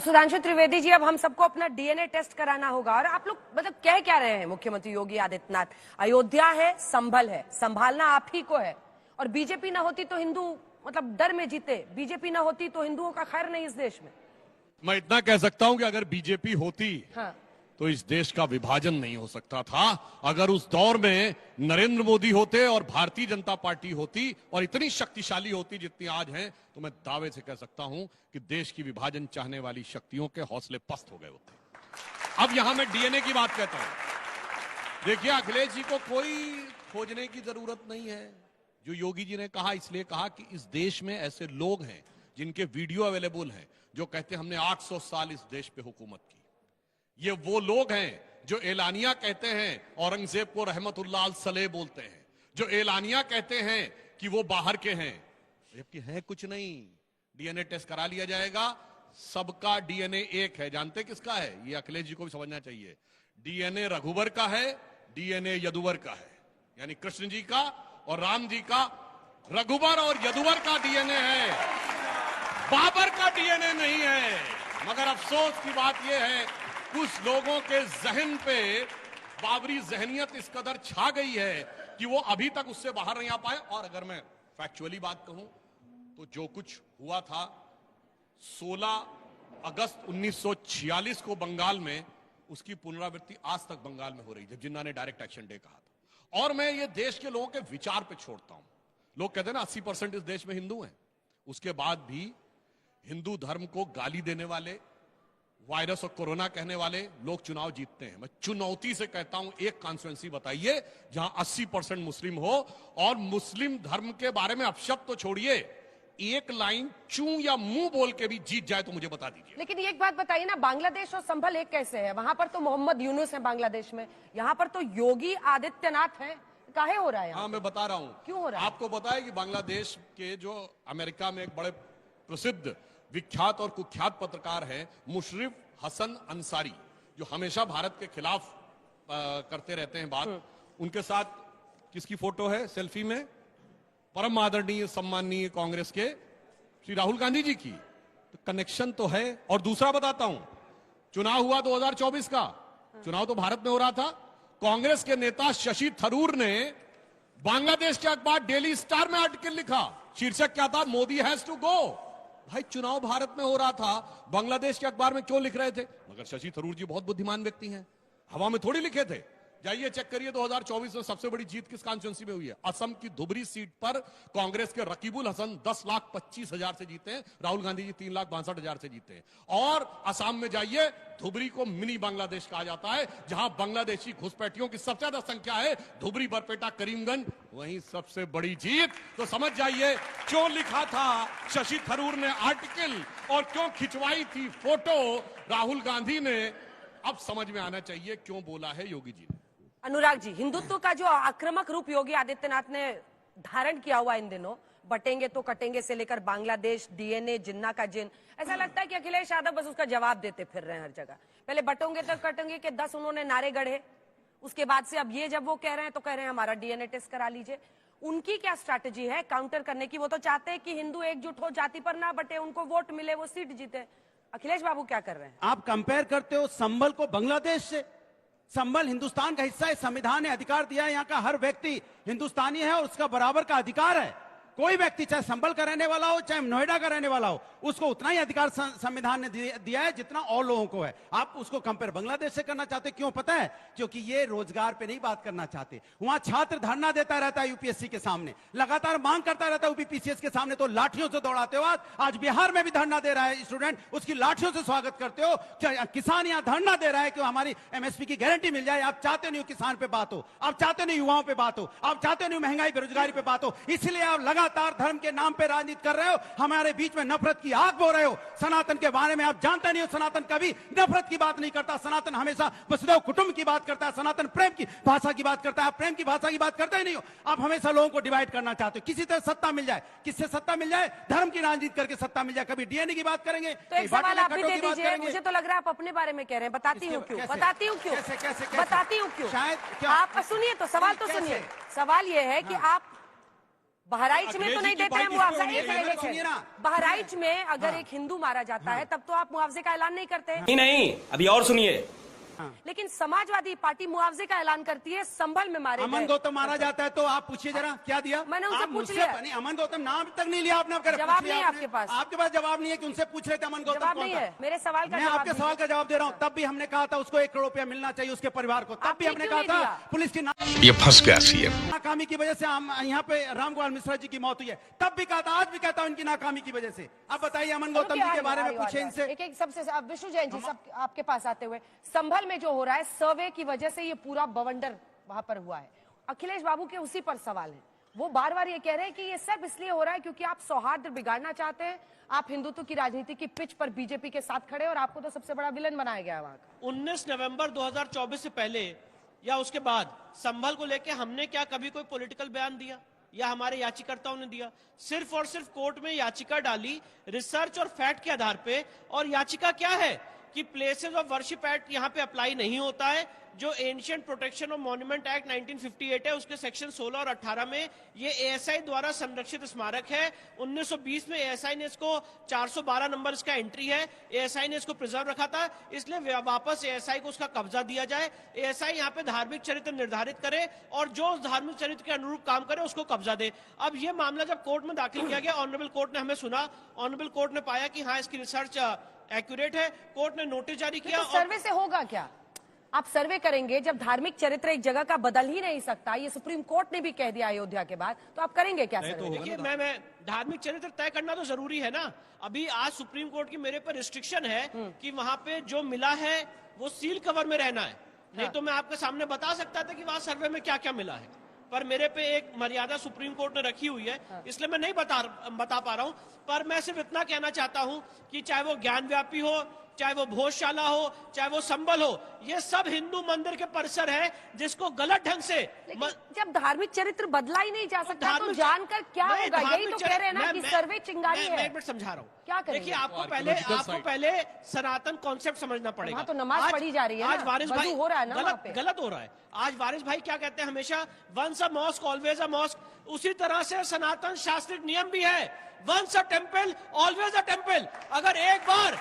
सुधांशु त्रिवेदी जी, अब हम सबको अपना डीएनए टेस्ट कराना होगा। और आप लोग मतलब कह क्या रहे हैं मुख्यमंत्री योगी आदित्यनाथ? अयोध्या है, संभल है, संभालना आप ही को है। और बीजेपी ना होती तो हिंदू मतलब डर में जीते, बीजेपी ना होती तो हिंदुओं का खैर नहीं इस देश में। मैं इतना कह सकता हूं कि अगर बीजेपी होती हाँ। तो इस देश का विभाजन नहीं हो सकता था। अगर उस दौर में नरेंद्र मोदी होते और भारतीय जनता पार्टी होती और इतनी शक्तिशाली होती जितनी आज है, तो मैं दावे से कह सकता हूं कि देश की विभाजन चाहने वाली शक्तियों के हौसले पस्त हो गए होते। अब यहां मैं डीएनए की बात कहता हूं। देखिए, अखिलेश जी को कोई खोजने की जरूरत नहीं है। जो योगी जी ने कहा, इसलिए कहा कि इस देश में ऐसे लोग हैं जिनके वीडियो अवेलेबल हैं, जो कहते हैं हमने 800 साल इस देश पे हुकूमत की। ये वो लोग हैं जो एलानिया कहते हैं औरंगजेब को रहमतुल्लाह अल सलेह बोलते हैं, जो एलानिया कहते हैं कि वो बाहर के हैं, जबकि है कुछ नहीं। डीएनए टेस्ट करा लिया जाएगा, सबका डीएनए एक है। जानते किसका है? ये अखिलेश जी को भी समझना चाहिए। डीएनए रघुवर का है, डीएनए यदुवर का है, यानी कृष्ण जी का और राम जी का। रघुवर और यदुवर का डीएनए है, बाबर का डीएनए नहीं है। मगर अफसोस की बात यह है, कुछ लोगों के जहन पे बाबरी जहनियत इस कदर छा गई है कि वो अभी तक उससे बाहर नहीं आ पाए। और अगर मैं फैक्चुअली बात कहूं तो जो कुछ हुआ था 16 अगस्त 1946 को बंगाल में, उसकी पुनरावृत्ति आज तक बंगाल में हो रही है, जब जिन्ना ने डायरेक्ट एक्शन डे कहा था। और मैं ये देश के लोगों के विचार पे छोड़ता हूं। लोग कहते हैं ना 80% इस देश में हिंदू हैं, उसके बाद भी हिंदू धर्म को गाली देने वाले, वायरस और कोरोना कहने वाले लोग चुनाव जीतते हैं। मैं चुनौती से कहता हूं, एक कॉन्स्टिट्यूएंसी बताइए जहां 80% मुस्लिम हो और मुस्लिम धर्म के बारे में अपशब्द तो छोड़िए, एक लाइन चू या मुंह बोल के भी जीत जाए तो मुझे बता दीजिए। लेकिन एक बात बताइए ना, बांग्लादेश और संभल एक कैसे है? वहां पर तो मोहम्मद यूनुस है बांग्लादेश में, यहाँ पर तो योगी आदित्यनाथ है। काहे हो रहा है? हाँ, मैं बता रहा हूं क्यों हो रहा है। आपको बताया कि बांग्लादेश के जो अमेरिका में एक बड़े प्रसिद्ध विख्यात और कुख्यात पत्रकार हैं मुशर्रफ हसन अंसारी, जो हमेशा भारत के खिलाफ करते रहते हैं बात। उनके साथ किसकी फोटो है सेल्फी में? परम आदरणीय सम्माननीय कांग्रेस के श्री राहुल गांधी जी की। तो कनेक्शन तो है। और दूसरा बताता हूं, चुनाव हुआ 2024 का, चुनाव तो भारत में हो रहा था। कांग्रेस के नेता शशि थरूर ने बांग्लादेश के अखबार डेली स्टार में आर्टिकल लिखा, शीर्षक क्या था? Modi has to go. भाई, चुनाव भारत में हो रहा था, बांग्लादेश के अखबार में क्यों लिख रहे थे? मगर शशि थरूर जी बहुत बुद्धिमान व्यक्ति हैं, हवा में थोड़ी लिखे थे। जाइए चेक करिए 2024 में सबसे बड़ी जीत किस कॉन्स्टिट्यूएंसी में हुई है। असम की धुबरी सीट पर कांग्रेस के रकीबुल हसन 10,25,000 से जीते हैं, राहुल गांधी जी 3,62,000 से जीते हैं। और असम में जाइए, धुबरी को मिनी बांग्लादेश कहा जाता है, जहां बांग्लादेशी घुसपैठियों की सबसे ज्यादा संख्या है। धुबरी, बरपेटा, करीमगंज, वहीं सबसे बड़ी जीत। तो समझ जाइए क्यों लिखा था शशि थरूर ने आर्टिकल और क्यों खिंचवाई थी फोटो राहुल गांधी ने। अब समझ में आना चाहिए क्यों बोला है योगी जी ने। अनुराग जी, हिंदुत्व का जो आक्रामक रूप योगी आदित्यनाथ ने धारण किया हुआ इन दिनों, बटेंगे तो कटेंगे से लेकर बांग्लादेश, डीएनए, जिन्ना का जिन, ऐसा लगता है कि अखिलेश यादव बस उसका जवाब देते फिर रहे हैं हर जगह। पहले बटोंगे तो कटेंगे के 10 उन्होंने नारे गढ़े, उसके बाद से अब ये जब वो कह रहे हैं तो कह रहे हैं हमारा डीएनए टेस्ट करा लीजिए। उनकी क्या स्ट्रैटेजी है काउंटर करने की? वो तो चाहते हैं कि हिंदू एकजुट हो, जाति पर ना बटे, उनको वोट मिले, वो सीट जीते। अखिलेश बाबू क्या कर रहे हैं? आप कंपेयर करते हो संभल को बांग्लादेश से। संभल हिंदुस्तान का हिस्सा है, संविधान ने अधिकार दिया है, यहाँ का हर व्यक्ति हिंदुस्तानी है और उसका बराबर का अधिकार है। कोई व्यक्ति चाहे संभल का रहने वाला हो चाहे नोएडा का रहने वाला हो, उसको उतना ही अधिकार संविधान ने दिया है जितना और लोगों को है। आप उसको कंपेयर बांग्लादेश से करना चाहते, क्यों पता है? क्योंकि ये रोजगार पे नहीं बात करना चाहते। वहां छात्र धरना देता रहता है यूपीएससी के सामने, लगातार मांग करता रहता है यूपीपीसीएस के सामने, तो लाठियों से दौड़ाते हो। आज बिहार में भी धरना दे रहा है स्टूडेंट, उसकी लाठियों से स्वागत करते हो। किसान यहाँ धरना दे रहा है कि हमारी एमएसपी की गारंटी मिल जाए। आप चाहते नहीं किसान पे बात हो, आप चाहते नहीं युवाओं पे बात हो, आप चाहते नहीं महंगाई बेरोजगारी पे बात हो, इसलिए आप लगातार धर्म के नाम पे राजनीति कर रहे हो, हमारे बीच में नफरत की आग बो रहे हो। सनातन के बारे में आप जानते नहीं हो, सनातन कभी नफरत की बात नहीं करता, सनातन हमेशा वसुधैव कुटुंब की बात करता है, सनातन प्रेम की भाषा की बात करता है। आप प्रेम की भाषा की बात करते ही नहीं हो, आप हमेशा लोगों को डिवाइड करना चाहते हो। किसी तरह सत्ता मिल जाए, किससे सत्ता मिल जाए? धर्म की राजनीति करके सत्ता मिल जाए। कभी डीएनए की बात करेंगे तो एक सवाल आप भी दे दीजिए। मुझे तो लग रहा है आप अपने बारे में कह रहे हैं, बताती हूँ क्यों, बताती हूँ क्यों, बताती हूँ क्यों। शायद आप सुनिए तो, सवाल तो सुनिए। सवाल ये है कि आप बहराइच में तो नहीं देते हैं मुआवजा। एक सुनिए सेकंड, ना। बहराइच में अगर एक हिंदू मारा जाता है तब तो आप मुआवजे का ऐलान नहीं करते हैं। नहीं, अभी और सुनिए। लेकिन समाजवादी पार्टी मुआवजे का ऐलान करती है संभल में मारे अमन गए। गौतम मारा जाता है तो आप पूछिए जरा क्या दिया। मैंने उनसे आप पूछ मुझसे- लिया। नहीं, अमन गौतम नाम तक नहीं लिया आपने। जवाब पूछ लिया नहीं है आपने। आपके पास। आपके पास जवाब नहीं है कि उनसे पूछ रहे थे अमन गौतम जवाब कौन नहीं था। है, मेरे सवाल का मैं जवाब आपके सवाल का जवाब दे रहा हूँ। तब भी हमने कहा था उसको 1 करोड़ रुपया मिलना चाहिए उसके परिवार को। तब भी आपने हमने क्यों कहा नहीं था दिया? पुलिस की ये फंस गया सीएम। नाकामी की वजह से हम यहाँ पे रामगोपाल मिश्रा जी की मौत हुई है। तब भी कहा था, आज भी कहता हूँ इनकी नाकामी की वजह से। अब बताइए अमन गौतम जी के बारे में पूछे इनसे। एक एक सबसे अब विष्णु जैन जी सब आपके पास आते हुए, संभल में जो हो रहा है सर्वे की वजह से ये पूरा बवंडर वहां पर हुआ है। अखिलेश बाबू के उसी पर सवाल है। वो बार बार ये कह रहे हैं कि ये सब इसलिए हो रहा है क्योंकि आप सौहार्द बिगाड़ना चाहते हैं। आप हिंदुत्व की राजनीति की पिच पर बीजेपी के साथ खड़े और आपको तो सबसे बड़ा विलन बनाया गया है वहां का। 19 नवंबर 2024 से पहले या उसके बाद संभल को लेके हमने क्या कभी कोई पॉलिटिकल बयान दिया या हमारे याचिकाकर्ताओं ने दिया? सिर्फ और सिर्फ कोर्ट में याचिका डाली रिसर्च और फैक्ट के आधार पे। और याचिका क्या है कि प्लेसेस ऑफ वर्शिप एक्ट यहाँ पे अप्लाई नहीं होता है। जो ancient protection of monument act 1958 है उसके सेक्शन 16 और 18 में ये एएसआई द्वारा संरक्षित स्मारक है। 1920 में एएसआई ने इसको 412 नंबर इसका एंट्री है, एएसआई ने इसको प्रिजर्व रखा था, इसलिए वापस एएसआई को उसका कब्जा दिया जाए। एएसआई यहाँ पे धार्मिक चरित्र निर्धारित करे और जो उस धार्मिक चरित्र के अनुरूप काम करे उसको कब्जा दे। अब ये मामला जब कोर्ट में दाखिल किया गया, ऑनरेबल कोर्ट ने हमें सुना, ऑनरेबल कोर्ट ने पाया कि हाँ इसकी रिसर्च एक्यूरेट है। कोर्ट ने नोटिस जारी किया। तो सर्वे से होगा क्या? आप सर्वे करेंगे जब धार्मिक चरित्र एक जगह का बदल ही नहीं सकता, ये सुप्रीम कोर्ट ने भी कह दिया अयोध्या के बाद, तो आप करेंगे क्या सर्वे? देखिए मैं धार्मिक चरित्र तय करना तो जरूरी है ना। अभी आज सुप्रीम कोर्ट की मेरे पर रिस्ट्रिक्शन है कि वहां पे जो मिला है वो सील कवर में रहना है। नहीं तो मैं आपके सामने बता सकता था कि वहां सर्वे में क्या क्या मिला है, पर मेरे पे एक मर्यादा सुप्रीम कोर्ट ने रखी हुई है, इसलिए मैं नहीं बता पा रहा हूं। पर मैं सिर्फ इतना कहना चाहता हूं कि चाहे वो ज्ञान व्यापी हो, चाहे वो भोजशाला हो, चाहे वो संबल हो, ये सब हिंदू मंदिर के परिसर है जिसको गलत ढंग से जब धार्मिक चरित्र बदला ही नहीं जा सकता तो जानकर क्या नहीं, होगा? यही धार्मिक तो चरित्र- कह रहे हैं ना कि मैं- सर्वे चिंगारी मैं है। एक मिनट समझा रहा हूँ। क्या करेंगे? देखिए आपको Archaeological पहले सनातन कॉन्सेप्ट समझना पड़ेगा। वहाँ तो नमाज पढ़ी जा रही है आज ना, वारिस वजू भाई हो रहा है ना वहाँ पे। गलत हो रहा है। आज वारिस भाई क्या कहते हैं हमेशा, once a mosque always a mosque. उसी तरह से सनातन शास्त्रिक नियम भी है, once a temple always a temple. अगर एक बार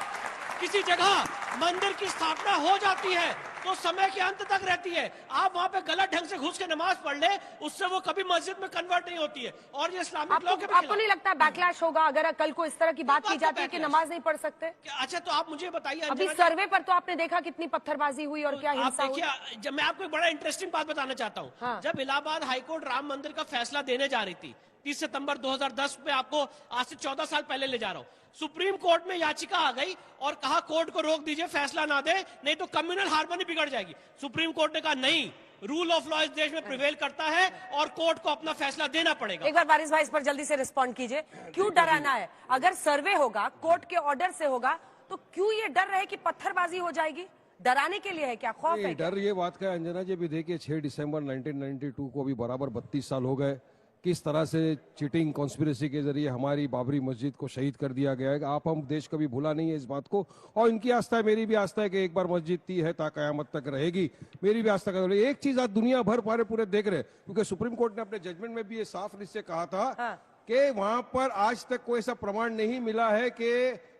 किसी जगह मंदिर की स्थापना हो जाती है तो समय के अंत तक रहती है। आप वहां पे गलत ढंग से घुस के नमाज पढ़ ले, उससे वो कभी मस्जिद में कन्वर्ट नहीं होती है। और ये इस्लामिक लॉ के आपको नहीं लगता बैकलैश होगा अगर कल को इस तरह की बात की जाती है कि नमाज नहीं पढ़ सकते? अच्छा तो आप मुझे बताइए, अभी अंजना जी, सर्वे पर तो आपने देखा कितनी पत्थरबाजी हुई और क्या आप हिंसा हुई। देखिए, जब मैं आपको एक बड़ा इंटरेस्टिंग बात बताना चाहता हूँ। हाँ। जब इलाहाबाद हाईकोर्ट राम मंदिर का फैसला देने जा रही थी 30 सितंबर 2010 में, आपको आज से 14 साल पहले ले जा रहा हूँ, सुप्रीम कोर्ट में याचिका आ गई और कहा कोर्ट को रोक दीजिए, फैसला ना दे, नहीं तो कम्युनल हार्मनी बिगड़ जाएगी। सुप्रीम कोर्ट ने कहा नहीं, रूल ऑफ लॉ इस देश में प्रिवेल करता है और कोर्ट को अपना फैसला देना पड़ेगा। एक बार वारिस भाई इस पर जल्दी से रिस्पॉन्ड कीजिए। क्यों डराना है? अगर सर्वे होगा, कोर्ट के ऑर्डर से होगा, तो क्यों ये डर रहे कि पत्थरबाजी हो जाएगी? डराने के लिए है क्या? खौफ है क्या? डर ये बात का है अंजना जी, भी देखिए 6 दिसंबर 1992 को भी बराबर 32 साल हो गए। किस तरह से चीटिंग कॉन्स्पिरेसी के जरिए हमारी बाबरी मस्जिद को शहीद कर दिया गया है। आप हम देश कभी भूला नहीं है इस बात को, और इनकी आस्था है, मेरी भी आस्था है कि एक बार मस्जिद दी है ता कयामत तक रहेगी। मेरी भी आस्था है। एक चीज आज दुनिया भर पूरे देख रहे हैं, क्योंकि सुप्रीम कोर्ट ने अपने जजमेंट में भी ये साफ निश्चय कहा था कि वहां पर आज तक कोई ऐसा प्रमाण नहीं मिला है कि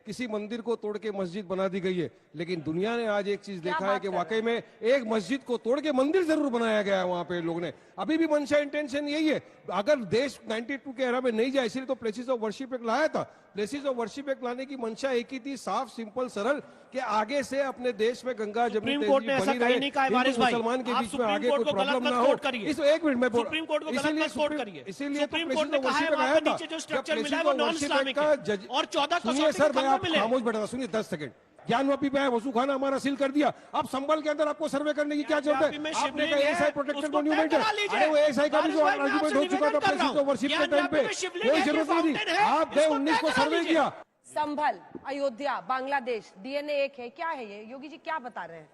किसी मंदिर को तोड़ के मस्जिद बना दी गई है। लेकिन दुनिया ने आज एक चीज देखा है कि वाकई में एक मस्जिद को तोड़ के मंदिर जरूर बनाया गया है वहां पे लोग ने। अभी भी मंशा इंटेंशन यही है। अगर देश 92 के एरा में नहीं जाए, इसलिए तो प्लेसेस ऑफ वर्शिप एक्ट लाया था। प्लेसेस ऑफ वर्शिप एक्ट लाने की मंशा एक ही थी, साफ सिंपल सरल, कि आगे से अपने देश में गंगा जमुनी सुप्रीम कोर्ट ने ऐसा कहीं नहीं कहा है वारिस भाई। मुसलमान के आप बीच में सुप्रीम आगे कोर्ट कोई को गलत प्रॉब्लम मत ना हो। कोट करिए। इस एक मिनट में सुप्रीम कोर्ट को गलत मत कोट करिए। इसीलिए सुप्रीम कोर्ट ने कहा है वहां पे नीचे जो स्ट्रक्चर मिला है वो नॉन इस्लामिक है और 14 सुनिए सर, मैं आप खामोश बैठा था, सुनिए 10 सेकंड। ज्ञानवापी पे वसू खाना हमारा सील कर दिया। अब संबल के अंदर आपको सर्वे करने की क्या जरूरत है? आपने कहा एएसआई प्रोटेक्टेड मॉन्यूमेंट है। अरे वो एएसआई का भी जो आर्गुमेंट हो चुका था प्लेसेस ऑफ वर्शिप के टाइम पे, कोई जरूरत नहीं थी। आप गए 19 को सर्वे किया। संभल, अयोध्या, बांग्लादेश, डीएनए एक है, क्या है ये? योगी जी क्या बता रहे हैं?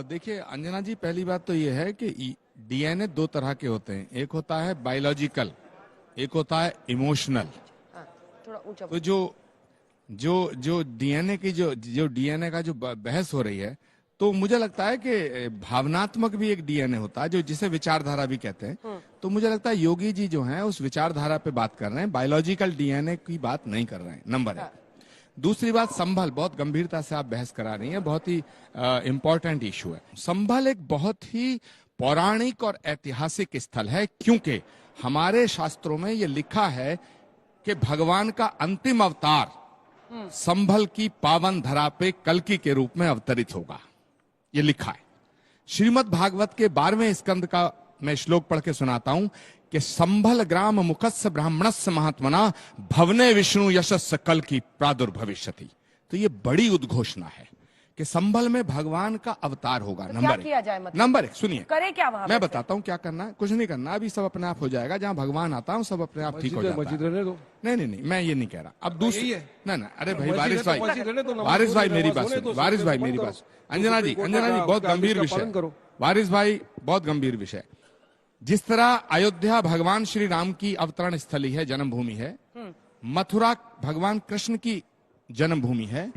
देखिए अंजना जी, पहली बात तो ये है कि डीएनए 2 तरह के होते हैं। एक होता है बायोलॉजिकल, एक होता है इमोशनल। थोड़ा ऊंचा तो जो डीएनए की जो डीएनए का जो बहस हो रही है, तो मुझे लगता है कि भावनात्मक भी एक डीएनए होता है, जो जिसे विचारधारा भी कहते हैं। तो मुझे लगता है योगी जी जो हैं उस विचारधारा पे बात कर रहे हैं, बायोलॉजिकल डीएनए की बात नहीं कर रहे हैं, नंबर 1। दूसरी बात, संभल, बहुत गंभीरता से आप बहस करा रही हैं, बहुत ही इंपॉर्टेंट इशू है। संभल एक बहुत ही पौराणिक और ऐतिहासिक स्थल है, क्योंकि हमारे शास्त्रों में यह लिखा है कि भगवान का अंतिम अवतार संभल की पावन धरा पे कल्कि के रूप में अवतरित होगा, ये लिखा है। श्रीमद् भागवत के 12वें स्कंद का मैं श्लोक पढ़ के सुनाता हूं कि संभल ग्राम मुखस्य ब्राह्मणस्य महात्मना भवने विष्णु यशस्य कल्कि प्रादुर्भविष्यति। तो ये बड़ी उद्घोषणा है कि संभल में भगवान का अवतार होगा। तो क्या किया जाए मतलब? नंबर 1 सुनिए, करे क्या वहां? मैं बताता हूं क्या करना है। कुछ नहीं करना, अभी सब अपने आप हो जाएगा। जहां भगवान आता हूं सब अपने आप ठीक हो जाता मस्जिद है। रहने दो। नहीं, मैं ये नहीं कह रहा। अब दूसरी ना, अरे भाई वारिस मस्जिद रहने दो, भाई, नमाज वारिस भाई होने मेरी दो, बात होने सुनिए, दो, वारिस भाई बंद मेरी करो। बात। अंजना जी बहुत गंभीर विषय। वारिस भाई बहुत गंभीर विषय। जिस तरह अयोध्या भगवान श्री राम की अवतरण स्थली है, जन्मभूमि है, मथुरा भगवान कृष्ण की जन्मभूमि है,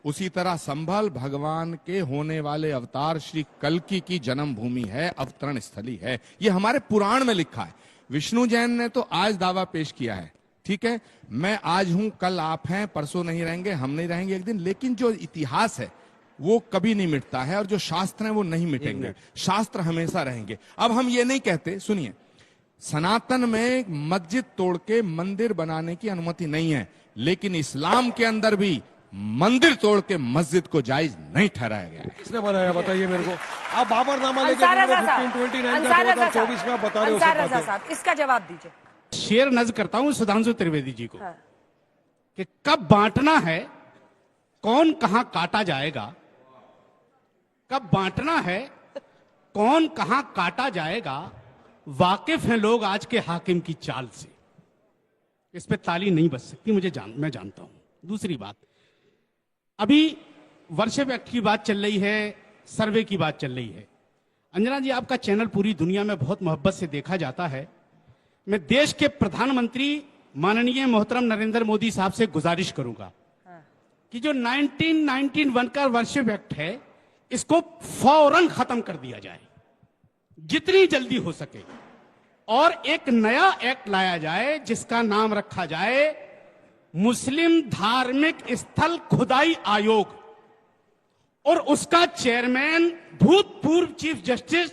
उसी तरह संभल भगवान के होने वाले अवतार श्री कल्कि की जन्मभूमि है, अवतरण स्थली है। ये हमारे पुराण में लिखा है। विष्णु जैन ने तो आज दावा पेश किया है, ठीक है, मैं आज हूं, कल आप हैं, परसों नहीं रहेंगे, हम नहीं रहेंगे एक दिन, लेकिन जो इतिहास है वो कभी नहीं मिटता है, और जो शास्त्र हैं वो नहीं मिटेंगे, शास्त्र हमेशा रहेंगे। अब हम ये नहीं कहते, सुनिए, सनातन में मस्जिद तोड़ के मंदिर बनाने की अनुमति नहीं है, लेकिन इस्लाम के अंदर भी मंदिर तोड़ के मस्जिद को जायज नहीं ठहराया गया है। किसने बनाया बताइए मेरे को। आप बाबरनामा लेके अंसार रजा साहब, 1529 अंसार का रजा 2024 में आप बता रहे हो अंसार सब रजा बातें। साहब, इसका जवाब दीजिए। शेर नज करता हूं सुधांशु त्रिवेदी जी को हाँ। कि कब बांटना है, कौन कहां काटा जाएगा, कब बांटना है, कौन कहां काटा जाएगा, वाकिफ हैं लोग आज के हाकिम की चाल से। इस पे ताली नहीं बच सकती, मैं जानता हूं। दूसरी बात, अभी वर्षे व्यक्त की बात चल रही है, सर्वे की बात चल रही है। अंजना जी, आपका चैनल पूरी दुनिया में बहुत मोहब्बत से देखा जाता है। मैं देश के प्रधानमंत्री माननीय मोहतरम नरेंद्र मोदी साहब से गुजारिश करूंगा कि जो 1991 का वर्षे व्यक्त है, इसको फौरन खत्म कर दिया जाए, जितनी जल्दी हो सके, और एक नया एक्ट लाया जाए जिसका नाम रखा जाए मुस्लिम धार्मिक स्थल खुदाई आयोग, और उसका चेयरमैन भूतपूर्व चीफ जस्टिस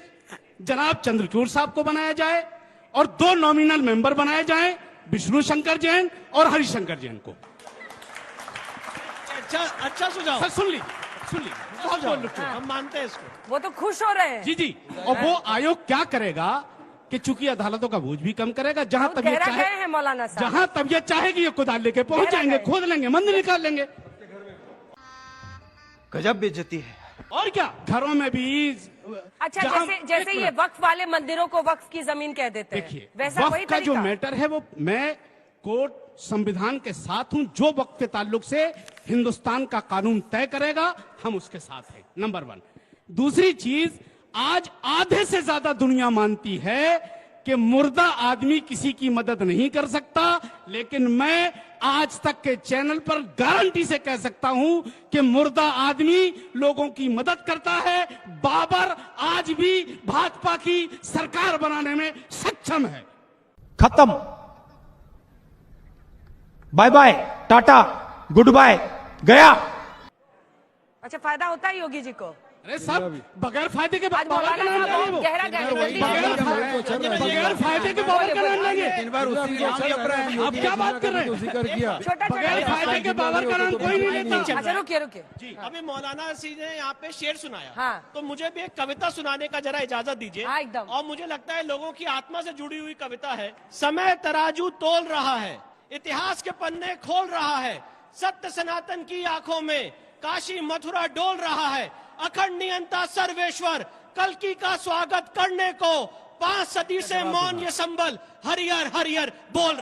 जनाब चंद्रचूड़ साहब को बनाया जाए, और 2 नॉमिनल मेंबर बनाए जाएं, विष्णु शंकर जैन और हरिशंकर जैन को। अच्छा सुझाव सर सुन लीजिए बहुत बोल रहे हैं। हम मानते हैं इसको। वो तो खुश हो रहे हैं। जी, और वो आयोग क्या करेगा कि चूंकि अदालतों का बोझ भी कम करेगा, जहां हम तबीयत गहरा चाहे, गए हैं मौलाना साहब। जहां तबीयत चाहेगी ये कुदाल लेके पहुंच गहरा जाएंगे, गए। खोद लेंगे, मंदिर निकाल लेंगे। गजब बेइज्जती है। और क्या, घरों में भी। अच्छा, जहां- जैसे एक ये मिनट, वक्फ वाले मंदिरों को वक्फ की जमीन कह देते हैं, देखिए, वैसा वही वक्फ का जो तरीका? मैटर है वो मैं कोर्ट संविधान के साथ हूं। जो वक्फ के ताल्लुक से हिंदुस्तान का कानून तय करेगा, हम उसके साथ हैं, नंबर 1। दूसरी चीज, आज आधे से ज्यादा दुनिया मानती है कि मुर्दा आदमी किसी की मदद नहीं कर सकता, लेकिन मैं आज तक के चैनल पर गारंटी से कह सकता हूं कि मुर्दा आदमी लोगों की मदद करता है। बाबर आज भी भाजपा की सरकार बनाने में सक्षम है। खत्म। Bye bye, ta-ta, goodbye, गया। अच्छा, फायदा होता है योगी जी को? अरे साहब, बगैर फायदे के आज बाबर का मौलाना नाम साहब लेंगे वो। बहुत गहरा गए, जल्दी बगैर फायदे के बाबर का नाम लेंगे। इन बार उसी नाम जप रहे हैं, आप क्या बात कर रहे हैं? जिक्र किया। छोटा बगैर फायदे के बाबर का नाम कोई नहीं लेता। अच्छा, रुकिए। अभी मौलाना जी ने यहाँ पे शेर सुनाया, हाँ। तो मुझे भी एक कविता सुनाने का जरा इजाजत दीजिए। हाँ, एकदम। और मुझे लगता है लोगों की आत्मा से जुड़ी हुई कविता है। समय तराजू तोल रहा है, इतिहास के पन्ने खोल रहा है, सत्य सनातन की आंखों में काशी मथुरा डोल रहा है। अखंड नियंता सर्वेश्वर कल्कि का स्वागत करने को 5 सदी से मौन ये संबल हरियर हरियर बोल